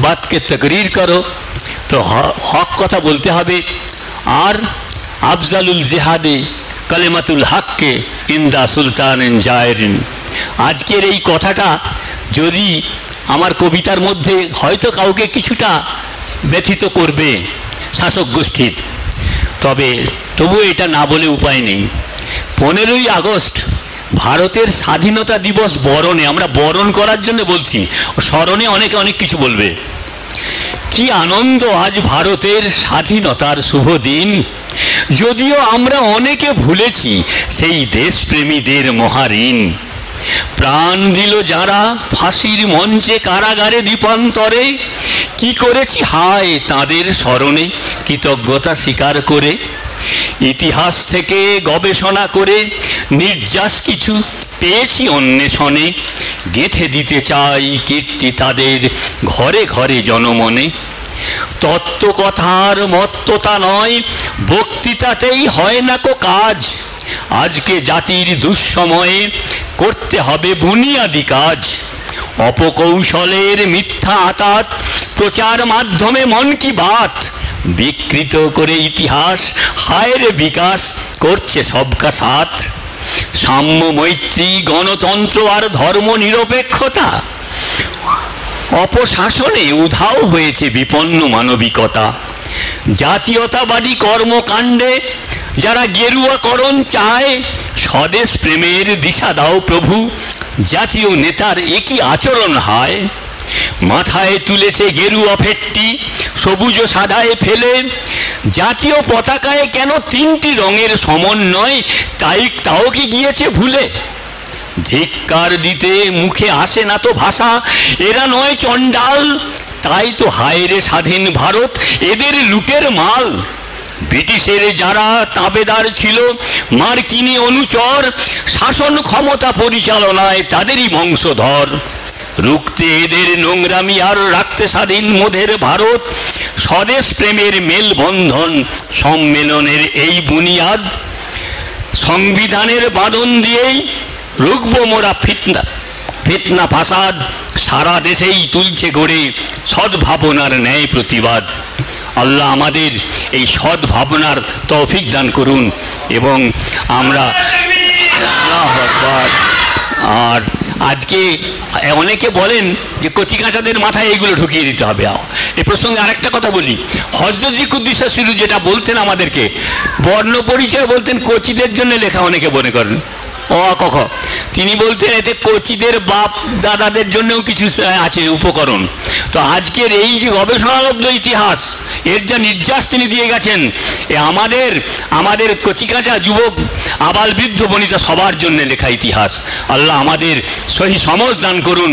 बात के तकरीर करो तो हक कथा बोलते हबे और अफजालुल जिहादे कलेमातुल हक के इंदा सुल्तान जायरिन। आजकेर এই কথাটা যদি আমার কবিতার মধ্যে হয়তো কাউকে কিছুটা ব্যথিত করবে শাসক গোষ্ঠীর, তবু এটা না বলে উপায় নেই। 15ই আগস্ট ভারতের স্বাধীনতা দিবস বরণে, আমরা বরণ করার জন্য বলছি, স্মরণে অনেকে অনেক কিছু বলবে। কি আনন্দ আজ ভারতের স্বাধীনতার শুভ দিন, যদিও আমরা অনেকে ভুলেছি সেই দেশপ্রেমীদের মহাঋণ। প্রাণ দিল যারা ফাঁসির মঞ্চে কারাগারে দ্বীপান্তরে, কি করেছি হায় তাদের স্মরণে কৃতজ্ঞতা স্বীকার করে। ইতিহাস থেকে গবেষণা করে নির্যাস কিছু পেয়েছি অন্বেষণে, গেঁথে দিতে চাই কীর্তি তাদের ঘরে ঘরে জনমনে। তত্ত্বকথার মত্ততা নয়, বক্তৃতাতেই হয় না কো কাজ, আজকে জাতির দুঃসময়ে করতে হবে বুনিয়াদি কাজ। অপকৌশলের মিথ্যা আতাত প্রচার মাধ্যমে মন কি বাত, বিকৃত করে ইতিহাস হায়ের বিকাশ করছে সবকা সাথ। সাম্য মৈত্রী গণতন্ত্র আর ধর্ম নিরপেক্ষতা, অপশাসনে উধাও হয়েছে বিপন্ন মানবিকতা। জাতীয়তাবাদী কর্মকাণ্ডে যারা গেরুয়াকরণ চায়, স্বদেশ প্রেমের দিশা দাও প্রভু, জাতীয় নেতার একই আচরণ হয়। মাথায় তুলেছে গেরুয়া ফেটটি সবুজ সাদায় ফেলে, জাতীয় পতাকায় কেন 3টি রঙের সমন্বয়, তাও কি গিয়েছে ভুলে। ধিক্কার দিতে মুখে আসে না তো ভাষা, এরা নয় চণ্ডাল, তাই তো হায়রে স্বাধীন ভারত এদের লুটের মাল। ব্রিটিশের যারা তাবেদার ছিল মার্কিনী অনুচর, শাসন ক্ষমতা পরিচালনায় তাদেরই বংশধর। রুখতে এদের নোংরামি আর রাখতে স্বাধীন মোদের ভারত, স্বদেশ প্রেমের মেলবন্ধন সম্মেলনের এই বুনিয়াদ। সংবিধানের বাঁধন দিয়েই রুখব মোরা ফিতনা ফাসাদ, সারা দেশেই তুলছে গড়ে সদ্ভাবনার ন্যায় প্রতিবাদ। আল্লাহ আমাদের এই সদ্ভাবনার তৌফিক দান করুন এবং আমরা আর আজকে অনেকে বলেন যে কচিকাঁচাদের মাথায় এইগুলো ঢুকিয়ে দিতে হবে। এই প্রসঙ্গে আরেকটা কথা বলি, হযরত জিকুদ্দিসা সিরু যেটা বলতেন আমাদেরকে, বর্ণ পরিচয় বলতেন কচিদের জন্য লেখা, অনেকে মনে করেন ক, তিনি বলতেন এতে কচিদের বাপ দাদাদের জন্যও কিছু আছে উপকরণ। তো আজকের এই যে গবেষণালব্ধ ইতিহাস, এর যা নির্যাস তিনি দিয়ে গেছেন, এ আমাদের কচিকাঁচা যুবক আবাল বৃদ্ধ বনিতা সবার জন্য লেখা ইতিহাস। আল্লাহ আমাদের সহি সমঝ দান করুন।